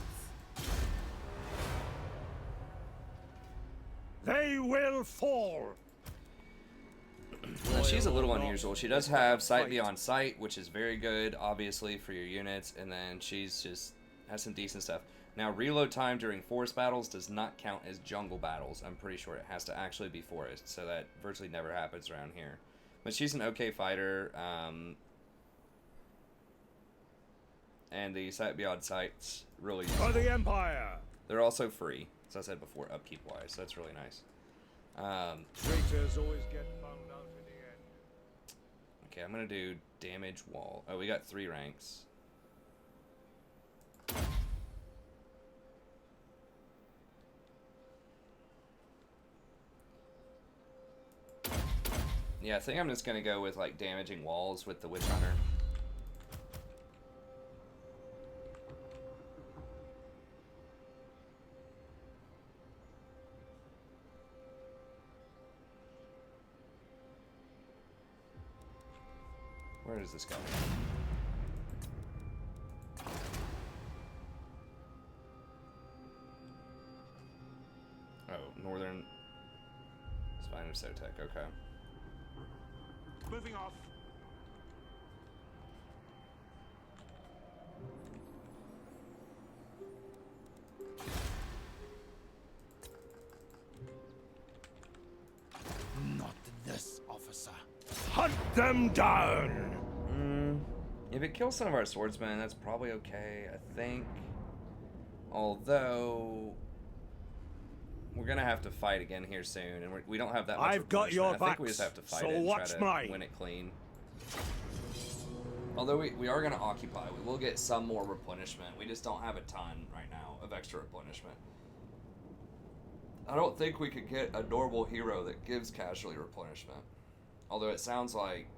They will fall. Now, she's a little unusual. She does have sight beyond sight, which is very good, obviously, for your units. And then she's just has some decent stuff. Now, reload time during forest battles does not count as jungle battles. I'm pretty sure it has to actually be forest, so that virtually never happens around here. But she's an okay fighter. And the sight beyond sight's really useful. For the Empire. They're also free, as I said before, upkeep-wise, so that's really nice. Traitors always get found out in the end. Okay, I'm gonna do damage wall. Oh, we got 3 ranks. Yeah, I think I'm just gonna go with like damaging walls with the Witch Hunter. Where does this go? Oh, Northern Spine of Sotek, okay. Moving off. Not this, officer. Hunt them down. If it kills some of our swordsmen, that's probably okay, I think. Although, we're gonna have to fight again here soon, and we don't have that much I've got your replenishment. I think we just backs, have to fight so it and try watch to mine. win it clean. Although we are gonna occupy, we will get some more replenishment. We just don't have a ton right now of extra replenishment. I don't think we could get a normal hero that gives casualty replenishment. Although it sounds like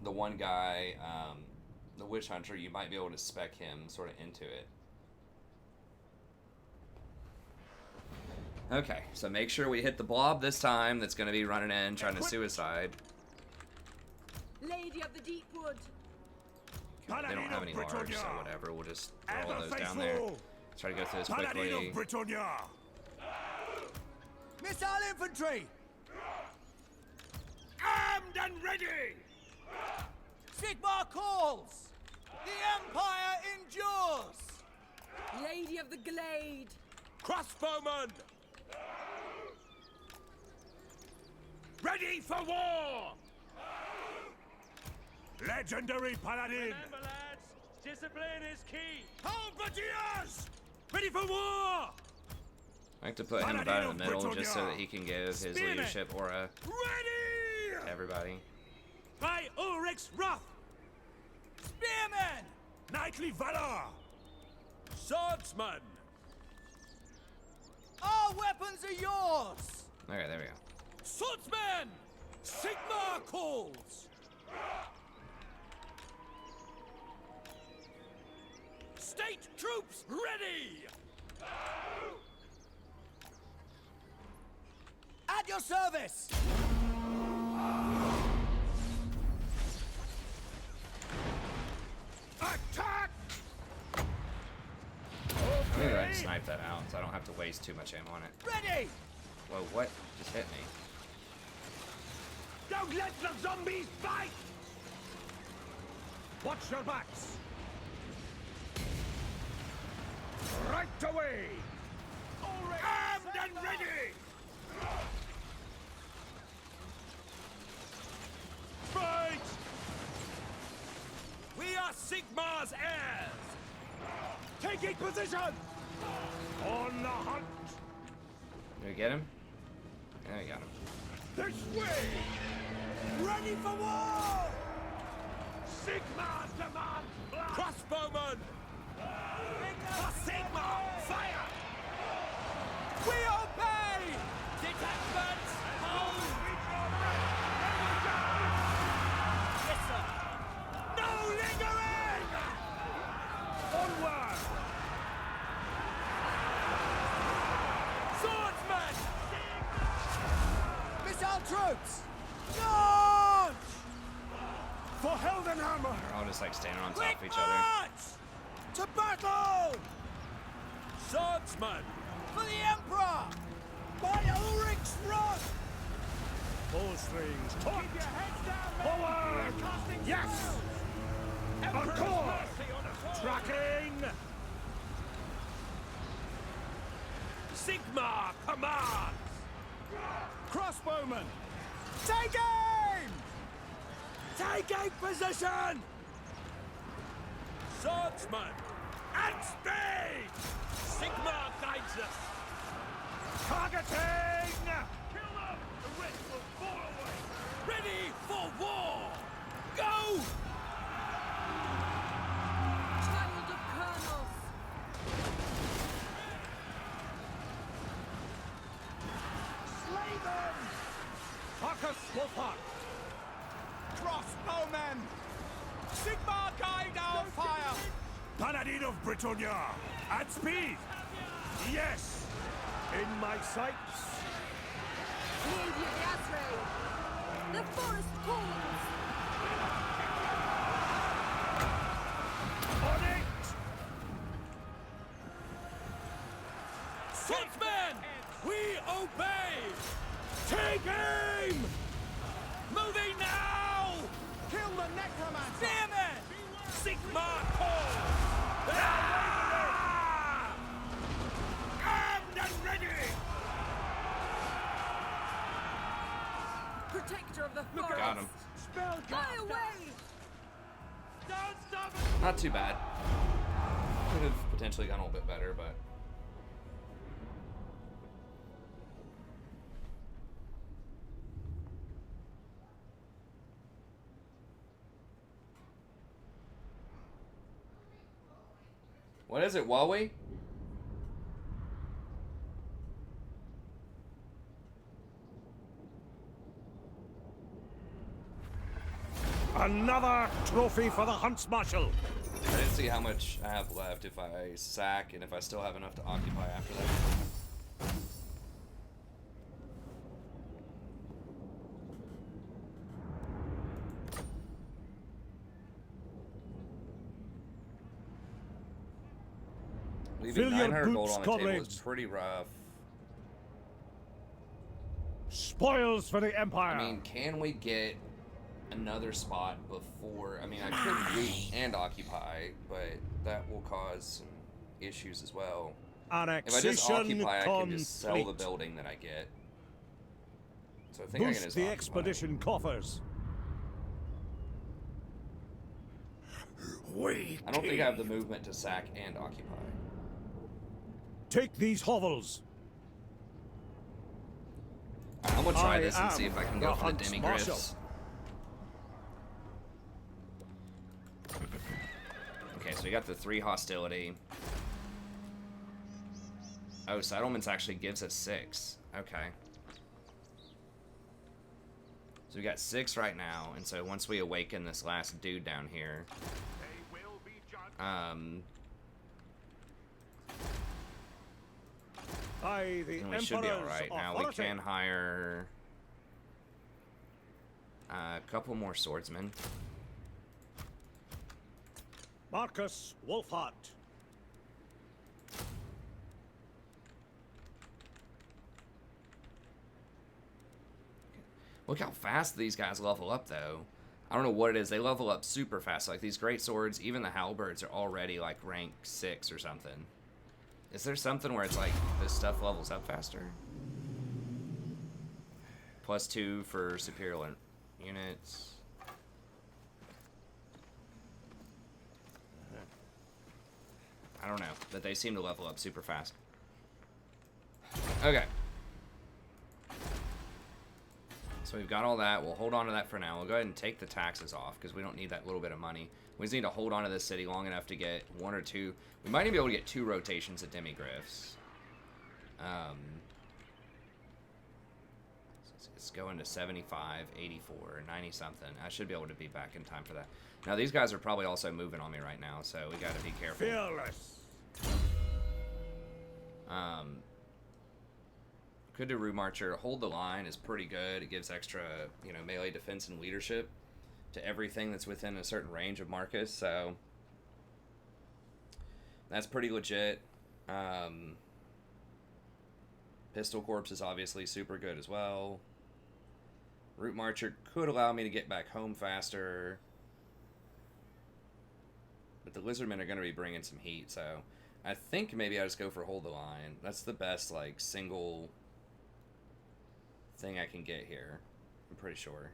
the one guy, the Witch Hunter, you might be able to spec him sort of into it. Okay, so make sure we hit the blob this time that's going to be running in, trying to suicide. Lady of the Deep Wood. They don't have any large, so whatever. We'll just throw all those down there. Try to go through this quickly. Britannia. Missile infantry! Armed and ready. Sigmar calls! The Empire endures! Lady of the Glade. Crossbowmen. Ready for war. Legendary paladin. Remember, lads, discipline is key. Halberdiers. Ready for war. I like to put him about in the middle just so that he can give his Spearmen. leadership aura Ready. to everybody. By Ulrich's wrath. Spearmen! Knightly valor. Swordsman. Our weapons are yours! Okay, there we go. Swordsman. Sigmar calls. State troops ready. At your service! Attack. I'm gonna go ahead and snipe that out so I don't have to waste too much ammo on it. Ready! Whoa, what just hit me? Don't let the zombies bite. Watch your backs. Right away. Armed and ready. Taking position! On the hunt! Did we get him? Yeah, we got him. This way! Ready for war! Sigma demand blood! Crossbowman! Sigma! Fire! We obey! Detachment! Hold! Yes, sir! No lingering! Onward! Swordsman! Missile troops! Launch! For Heldenhammer! They're all just like standing on top Quick of each other. march! To battle! Swordsman! For the Emperor! By Ulrich's rod! Bowstrings, taut! Keep your heads down, forward! Yes! Encore! Tracking! Sigma commands! Crossbowman! Take aim! Taking position! Swordsman! At speed! Sigma guides us! Targeting! Kill them! The rest will fall away! Ready for war! Go! Child of colonels. Slay them! Marcus Wulfhart! Crossbowmen! Sigma guide our fire! Paladin of Britannia! At speed! Yes! In my sights! Claudia the Azrael. The forest calls. On it! Swordsmen! We obey! Take aim! Moving now! Kill the necromancer! Spearmen! Sigma call! Ah! Armed and ready! Protector of the forest. Got him. Fly away! Don't stop it! Not too bad. Could have potentially gone a little bit better, but. What is it, Huawei? Another trophy for the Hunts Marshal! I didn't see how much I have left if I sack and if I still have enough to occupy after that. Leaving Fill your 900 gold boots, on the table is comrades. pretty rough. Spoils for the Empire! I mean, can we get another spot before? I mean, I could loot and occupy, but that will cause some issues as well. If I just Annexation occupy, I can just sell the complete. building that I get. So I think I can Boost just the occupy. expedition coffers. I don't think I have the movement to sack and occupy. Take these hovels. Alright, I'm gonna try I this and am see if I can the go for the Hunts Marshal. demigryphs. Okay, so we got the 3 hostility. Oh, settlements actually gives us 6. Okay. So we got 6 right now, and so once we awaken this last dude down here, By the then we should be Emperor's alright. Now we authority. can hire a couple more swordsmen. Marcus Wulfhart. Look how fast these guys level up, though. I don't know what it is. They level up super fast. Like, these great swords, even the halberds are already, like, rank 6 or something. Is there something where it's like, this stuff levels up faster? +2 for superior units. I don't know, but they seem to level up super fast. Okay. So we've got all that. We'll hold on to that for now. We'll go ahead and take the taxes off because we don't need that little bit of money. We just need to hold on to this city long enough to get 1 or 2. We might even be able to get 2 rotations of demigriffs. It's going to 75, 84, 90 something. I should be able to be back in time for that. Now these guys are probably also moving on me right now, so we got to be careful. Fearless. Could do Root Marcher. Hold the line is pretty good. It gives extra, you know, melee defense and leadership to everything that's within a certain range of Marcus, so that's pretty legit. Pistol Corpse is obviously super good as well. Root Marcher could allow me to get back home faster, but the Lizardmen are going to be bringing some heat, so I think maybe I just go for Hold the Line. That's the best, like, single thing I can get here. I'm pretty sure.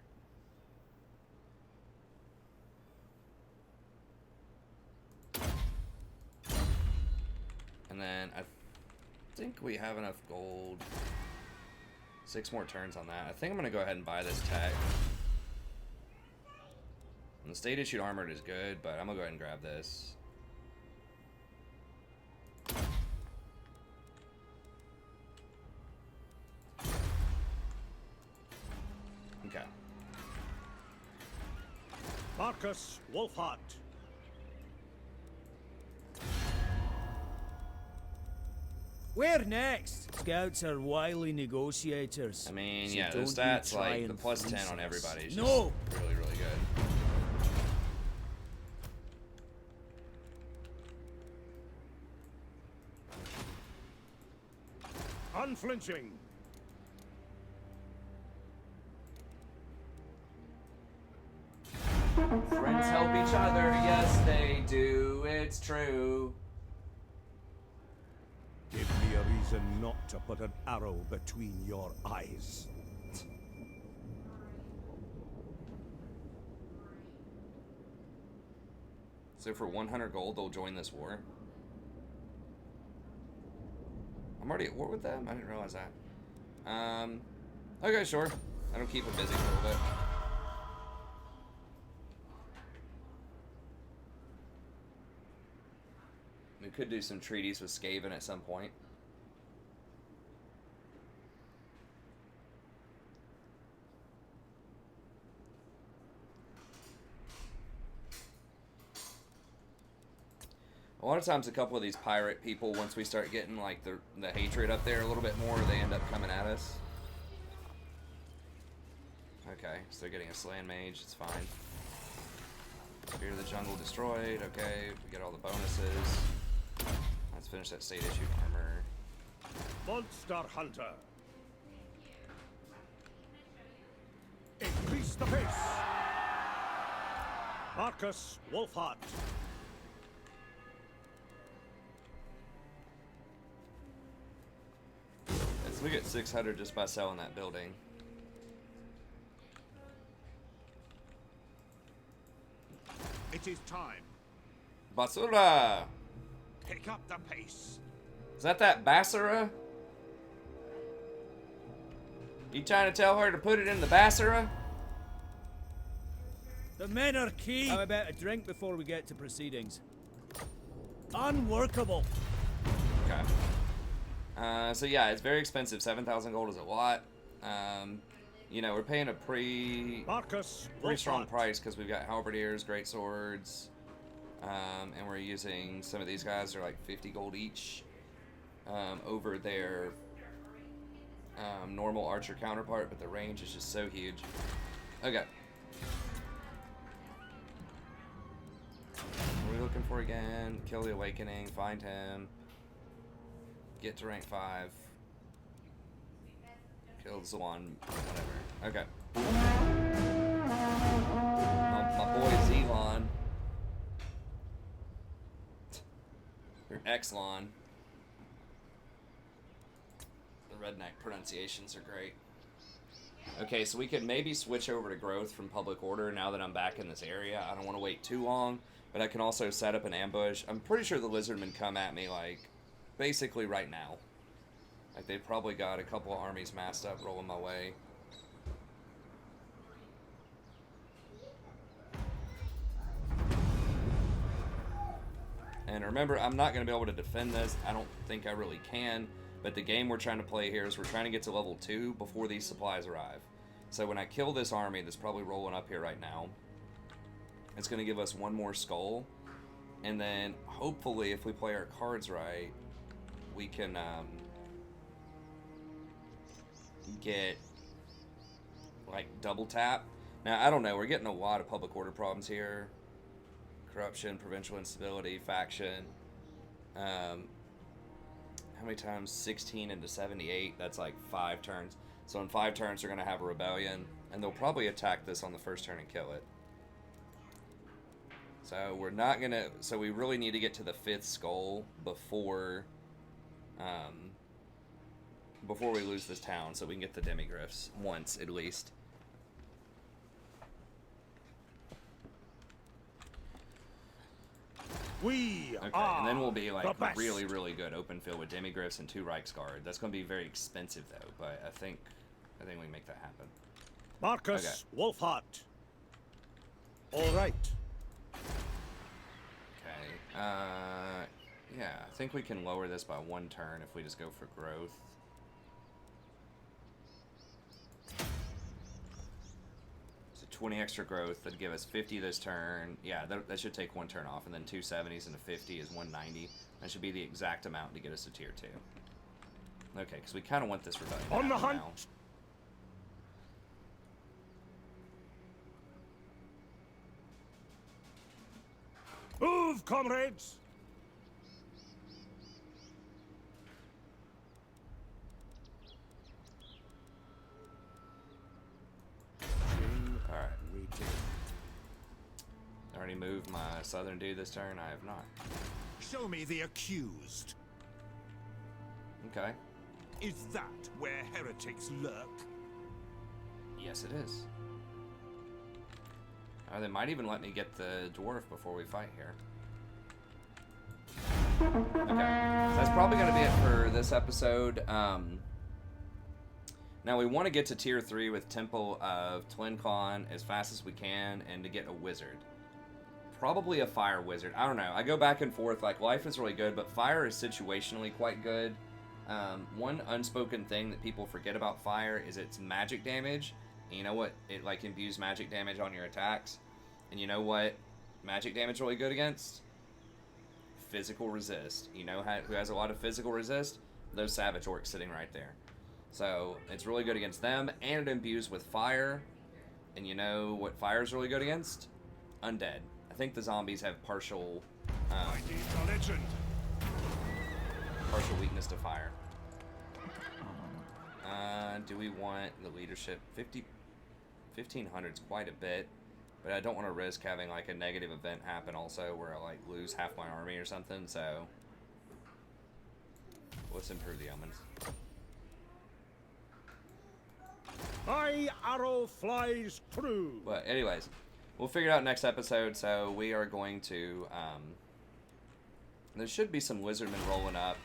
And then I think we have enough gold. 6 more turns on that. I think I'm going to go ahead and buy this tech. And the state issued armored is good, but I'm going to go ahead and grab this. Okay. Marcus Wulfhart. Where next? Scouts are wily negotiators. I mean, so yeah, the don't you stats, try like, the and plus 10 fleece on us. everybody is just No! really, really good. Unflinching. Friends help each other, yes they do, it's true. Give me a reason not to put an arrow between your eyes. So for 100 gold, they'll join this war. I'm already at war with them? I didn't realize that. Okay, sure. That'll keep them busy for a little bit. We could do some treaties with Skaven at some point. A lot of times, a couple of these pirate people, once we start getting like the hatred up there a little bit more, they end up coming at us. Okay, so they're getting a Slan Mage. It's fine. Spirit of the Jungle destroyed. Okay, we get all the bonuses. Let's finish that state issued armor. Monster Hunter. Increase the pace. Marcus Wulfhart. Let's look at 600 just by selling that building. It is time. Basura! Pick up the pace. Is that Basura? You trying to tell her to put it in the Basura? The men are key. How about a drink before we get to proceedings? Unworkable. Okay. So yeah, it's very expensive. 7,000 gold is a lot. You know, we're paying a pretty strong price because we've got halberdiers, great swords, and we're using some of these guys are like 50 gold each over their normal archer counterpart, but the range is just so huge. Okay. What are we looking for again? Kill the Awakening, find him, get to rank 5. Kill Zwan, whatever. Okay. My boy Zelon. Or Exlon. The redneck pronunciations are great. Okay, so we could maybe switch over to growth from public order now that I'm back in this area. I don't want to wait too long, but I can also set up an ambush. I'm pretty sure the Lizardmen come at me, like, basically right now. Like, they've probably got a couple of armies massed up rolling my way. And remember, I'm not going to be able to defend this. I don't think I really can. But the game we're trying to play here is we're trying to get to level 2 before these supplies arrive. So when I kill this army that's probably rolling up here right now, it's going to give us one more skull. And then, hopefully, if we play our cards right, we can get, like, double tap. Now, I don't know. We're getting a lot of public order problems here. Corruption, provincial instability, faction. How many times? 16 into 78. That's like 5 turns. So in 5 turns, they're going to have a rebellion. And they'll probably attack this on the first turn and kill it. So we're not going to... So we really need to get to the 5th skull before we lose this town. So we can get the demigryphs once, at least. We Okay, are and then we'll be the like best. really, really good open field with demigryphs and 2 Reichsguard. That's going to be very expensive though, but I think we can make that happen. Marcus Wulfhart. All right. Okay. Yeah, I think we can lower this by 1 turn if we just go for growth. So 20 extra growth, that'd give us 50 this turn. Yeah, that should take 1 turn off, and then 2 70s and a 50 is 190. That should be the exact amount to get us to tier 2. Okay, because we kind of want this rebellion On the happen hunt. now. Move, comrades. Alright. I already moved my southern dude this turn. I have not. Show me the accused. Okay. Is that where heretics lurk? Yes, it is. They might even let me get the dwarf before we fight here. Okay. So that's probably going to be it for this episode. Now, we want to get to tier 3 with Temple of Twincon as fast as we can and to get a wizard. Probably a fire wizard. I don't know. I go back and forth. Like, life is really good, but fire is situationally quite good. One unspoken thing that people forget about fire is its magic damage. And you know what? It, like, imbues magic damage on your attacks. And you know what magic damage really good against? Physical resist. You know who has a lot of physical resist? Those savage orcs sitting right there. So, it's really good against them, and it imbues with fire. And you know what fire is really good against? Undead. I think the zombies have partial partial weakness to fire. Do we want the leadership? 1500 is quite a bit, but I don't want to risk having like a negative event happen also where I like lose half my army or something, so let's improve the omens. My arrow flies true. But anyways, we'll figure it out next episode. So we are going to there should be some Lizardmen rolling up.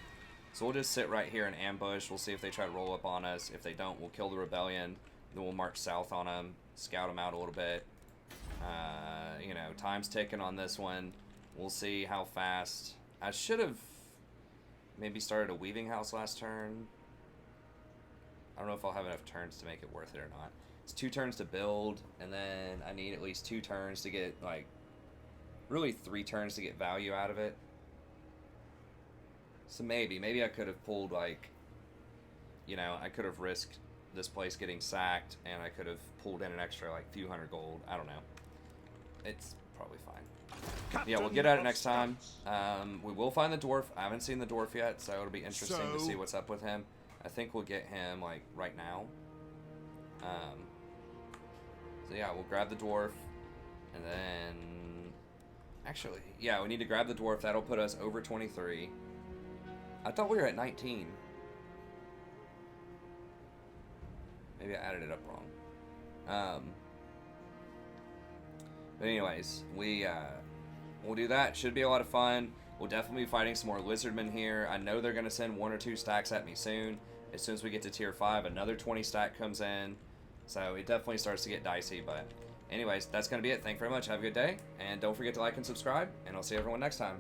So we'll just sit right here and ambush. We'll see if they try to roll up on us. If they don't, we'll kill the rebellion. Then we'll march south on them, scout them out a little bit. You know, time's ticking on this one. We'll see how fast. I should have maybe started a weaving house last turn. I don't know if I'll have enough turns to make it worth it or not. It's 2 turns to build, and then I need at least 2 turns to get, like, really 3 turns to get value out of it. So maybe I could have pulled, like, you know, I could have risked this place getting sacked, and I could have pulled in an extra, like, few hundred gold. I don't know. It's probably fine. Yeah, we'll get at it next time. We will find the dwarf. I haven't seen the dwarf yet, so it'll be interesting to see what's up with him. I think we'll get him, like, right now. So yeah, we'll grab the dwarf, and then... Actually, yeah, we need to grab the dwarf. That'll put us over 23. I thought we were at 19. Maybe I added it up wrong. But anyways, we'll do that. Should be a lot of fun. We'll definitely be fighting some more Lizardmen here. I know they're going to send 1 or 2 stacks at me soon. As soon as we get to tier 5, another 20 stack comes in. So it definitely starts to get dicey. But anyways, that's going to be it. Thank you very much. Have a good day. And don't forget to like and subscribe. And I'll see everyone next time.